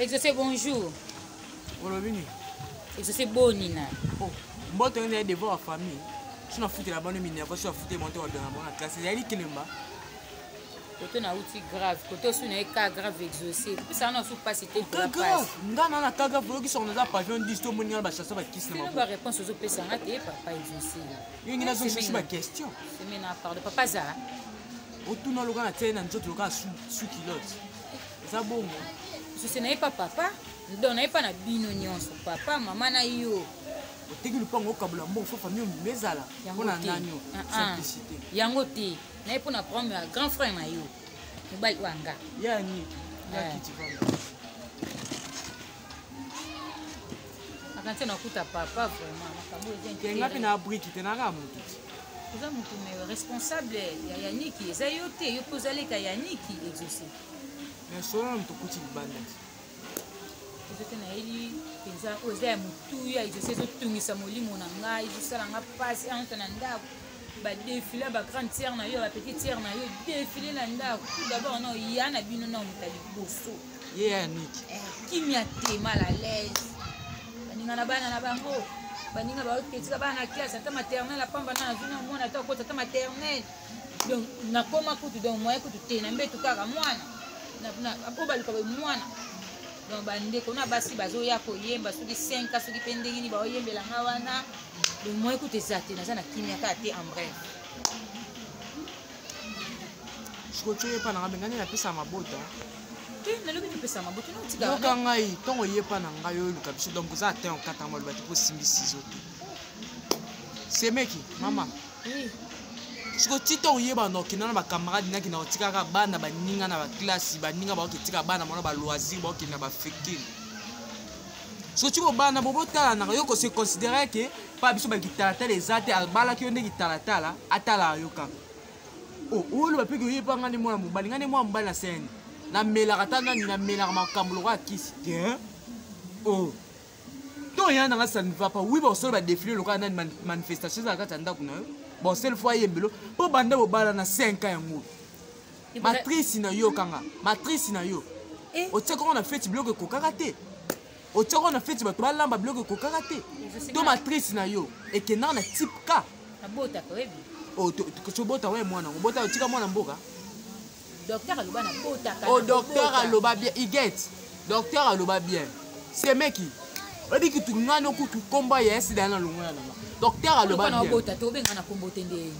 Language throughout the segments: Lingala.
Exaucé, bonjour. Olobini. Exaucé, bonina. Oh, mbote on devant la famille. Je suis foutu la bonne mine, je suis foutu monter dans la classe. Il y a dit qu'il Côté na outil grave, côté sur un cas grave exaucé. Ça n'a pas cité pour la grave. Ndana na cas grave qui sont dans pavillon 10 to monia ba chasser ba kiss na. Ba réponse aux opérations raté papa exaucé. Il y a une chose ma question. C'est maintenant par de papa za. Autour na loka na tena nzoto loka sous kilote. Ça bon. Ce n'est pas papa. Ndona pas na bino nyonso papa mama na yo. Oteki lupango kabula mbo fo famille mezala. Pona nanyo simplicité. Yango te. Na pour na prendre un grand frère na yo. Mobali wanga. Yani ya kiti vanga. Akante na kuta papa vraiment makambo ezenti. Tenga pina abriki tenaka mutu. Oza mutu me responsable ya Yaniki eza yo te yo pozale ka Yaniki exaucé. Mais solo mtu kuti banda. Exaucé na eli penza oza mutu ya exaucé zo tungisa molimo na ngai zo sala nga passe entre na ndako. Ba défiler ba grande sœur na yo ba petite sœur na yo défiler na ndako. Tout d'abord non yana bino na mutali boso. Ye Yaniki. Kimia te mal à l'aise. Baninga na bana na bango. Baninga ba oketika bana classe ata maternelle apamba na zuna mwana ata ko ata maternelle. Donc na koma kutu donc moi kutu te na mbetu kaka mwana. Na apoba lika mwana. Donc bande ko na basi bazo ya ko yemba soki 5 soki pendengini ba oyembela ngawana. Donc moi kutu zate na sana kimia ka te en bref. Sikochoye pa na ngani na pesa mabota. Na lobi pesa mabota no tika. Yoka ngai tongo yepa na ngai yo luka biso donc za te en 4 mois ba tipo simbi 6 autres. C'est meki mama. Oui. Siko tito yeba no kinana ba camarade na kina otika ka bana ba ninga na ba classe ba ninga ba okitika bana mona ba loisir ba okina ba fekil. Siko tiko bana bobota na yo ko se considérer que pa biso ba kitata les ate albala ki onde kitala atala yoka. Oh, olo ba peki yepa ngani mwana mobali ngani mwana mobali na scène. Na mela katana ni na mela makambo loka kisi. Tiens. Oh. To yana nga ça ne va pas. Oui, bon solo ba défiler loka na manifestation za katanda kuna yo. Bon seule fois yembelo po banda bo bala na 5 ans yango. Matrice na yo kanga. Matrice na yo. O tseko on a fait bloc ko karaté. O tseko on a fait ba to balamba bloc ko karaté. To matrice na yo et que na type K. Na bota ko ebi. Oh to bota we mwana. Bota tika mwana mboka. Docteur aloba na bota ka. Oh docteur aloba bien, il get. Docteur aloba bien. C'est mec qui. On dit que tu ngano ku tu combat yes dans longo na nga. Docteur aloba bien. Na bota to benga na kombo tende.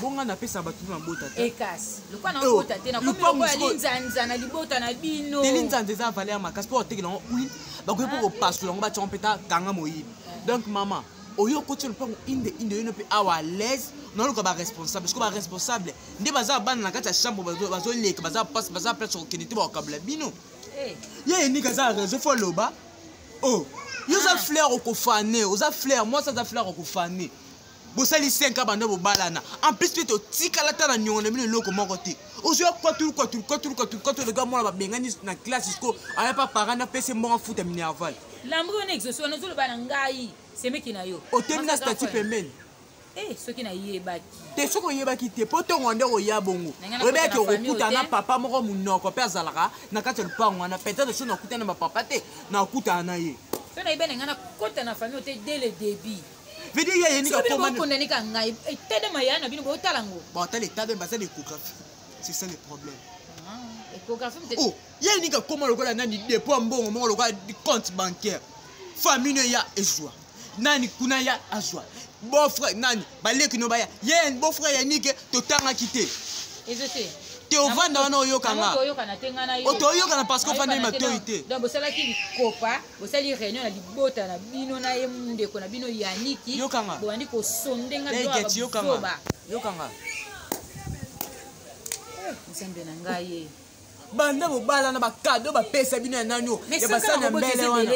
Bonga na pesa batu na bota te. Ekas. Lokwa na bota te na kombo ya linzanza na libota na bino. Linzanza za valer makas pour te que non oui. Ba ko pour passer longo ba chompeta kanga moyi. Donc maman, oyo ko tshelo pango inde yo pe awa l'aise. Non le ba responsable parce que ba responsable ndi baza bana na kati ya chambre bazo leka baza passe baza place au kiniti ba kabla bino. Ye ni kaza réseau fo loba. Oh, yo za fleur au kofané, oza fleur, moi ça za fleur au kofané. Bosali 5 ans bande bo balana. En plus tu tika la tana nyonga bino loko moko te. Ozo quoi tout le gars moi ba bengani na classe jusqu'au aya pas parana pese mo foot minerval. Lambro on exaucé on zolo bana ngai. C'est meki na yo. O temina statut pemben. Ce qui n'a yebaki. Te soko yebaki te poto ngonde o ya bongo. Rebeki okuta na papa moko munoko pe azalaka na kati lupango na peut-être so na okuta na papa te na okuta na ye. So na ibene ngana kota na famille te dès le début. Vedi ye ni ka koma ko ndani ka ngai tede mayana bino bo talango. Bon tele tade basa l'échographie. C'est ça le problème. Échographie peut-être. Oh, ye ni ka koma lokola nani dépôt mbongo moko lokola compte bancaire. Famille ya ezwa. Nani kuna ya azwa. Beau-frère nani baleki no baya ye beau-frère ya nike totanga kité exaucé te ovanda wana oyokanga oyokana tengana yo otoyokana parce que fanda matorité donc bosalaki kopa bosali réunion na libota na bino na ye ndeko na bino Yaniki yokanga boandi ko sondenga do yokanga nsembe na ngai banda bobala na bakado bapesa bino ya nani ya basana mbele wana.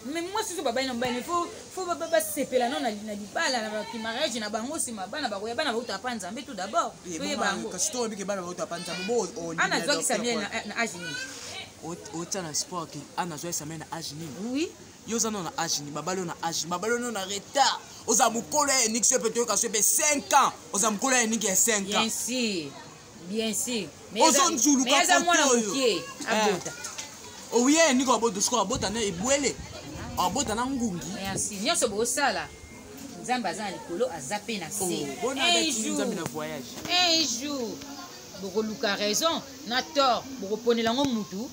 Mais moi si baba ina mbane faut baba sepela non na libala na ki mariage na bango sima bana ba koya bana ba utapa nzambe tout d'abord soye bango kasto biki bana ba utapa nzambe bo ana zoki samia na agini o tsana sport ki ana zoki samia na agini oui yo zana na agini babalo na agini babalo na retard oza mukolo ya nix peut-être ka sobe 5 ans oza mukolo ya nix 5 ans bien sûr mais ozonzulu ka mwana mukie abota oui ni ko boto sko bota na ebwele bota na ngungi merci nyonso bosala nzambe aza na likolo aza pe na se un jour bokoluka raison na tort bokoponela ngo mutu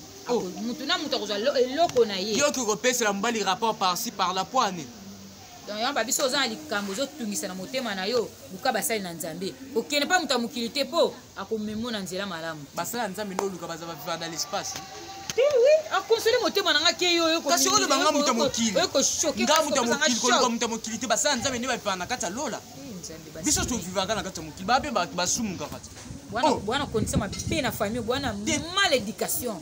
mutu na mutu akozwa eloko na ye yo kokopesela mobali rapport par-ci par la poine donc yamba biso oza na likambo ozotungisa na motema na yo luka basali na nzambe okende mpa moto amokili te mpo akomemo na nzela malamu basala ya nzambe noluka baza bavivre dans l'espace oui akonsole motema nanga ke yo kasi oyo banga moto amokili oyokoshoke nga moto amokili koluka moto amokili te basala ya nzambe nde bavivaka na kati ya lola biso tovivaka na kati ya mokili bape bato basumuka kati bwana kondisa mabe na famille bwana mal éducation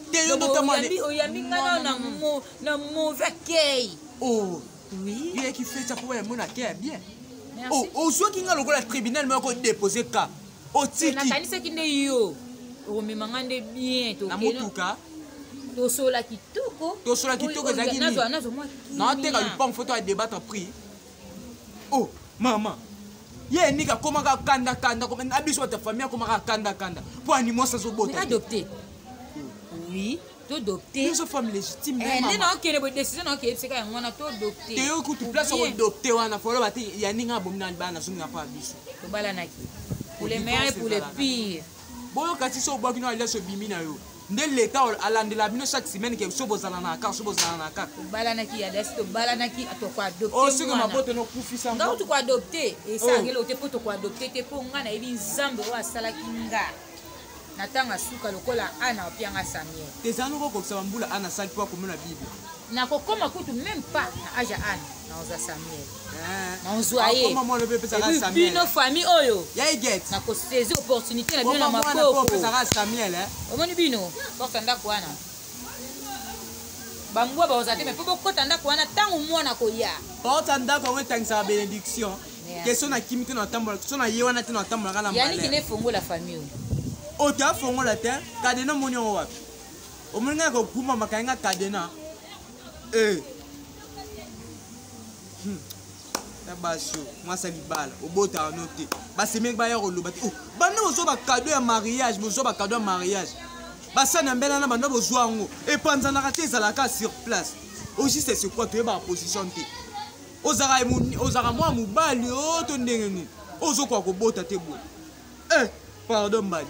oyambi nga na mauvais accueil oui il est qui fait ça pour moi na care bien ozwaki nga lokola tribunal moko déposer cas otiki nakanisaki nde yo okomemanga nde bien na motuka tosola kitoko ezalaki naoteka lupang photo ya débattre prix mama ye nika akomaka kanda na biso bata famille akomaka kanda mpo animose azobota adopté oui todopté biso femme légitime nde naokende boye décision naokende biseka yango wana todopté teyo kutu place akodopté wana foloba te ya ndenge abomi na libala nazonginga mpo ya biso tobalanaki pour les meilleurs et pour les pires boyoka ti so obwaki no alias obimi na yo nde leta alandela bino chaque semaine ke so bozala na kar tobalanaki adasi tobalanaki tokoadopté maboto nokufisa nga utu koadopté esangeli ote mpo tokoadopté te mpo nga nayebi nzambe oyo asalaki nga na ntango asuka lokola ana opianga samuel tezala noko kokisa bambula ana asali mpo akomona bible nakokoma kutu même pas na age ya ana naozwa samuel naozwa ye bino famille oyo nakosezi opportunité na bino na maboko omoni bino porte ndako wana bambwa baoza te me mpo bokota ndako wana ntango mwana koya porte ndako yango etangisaka bénédiction ke so nakimi te natambola so naye wana te natambolaka na yaniki nde fongola famille oyo ote afongola te kadena moni yango wapi omoni ngai kokuma makai nga kadena na basio mwasa libala obotaka no te basemeki baya koloba te banda bozwa bakado ya mariage basani ya mbela na banda bozwa yango epanzanaka te ezalaka sur place ojuste sur quoi toyebaka position te ozalaka mwa mobali to ndenge nini ozokoka kobota te boye pardon mbali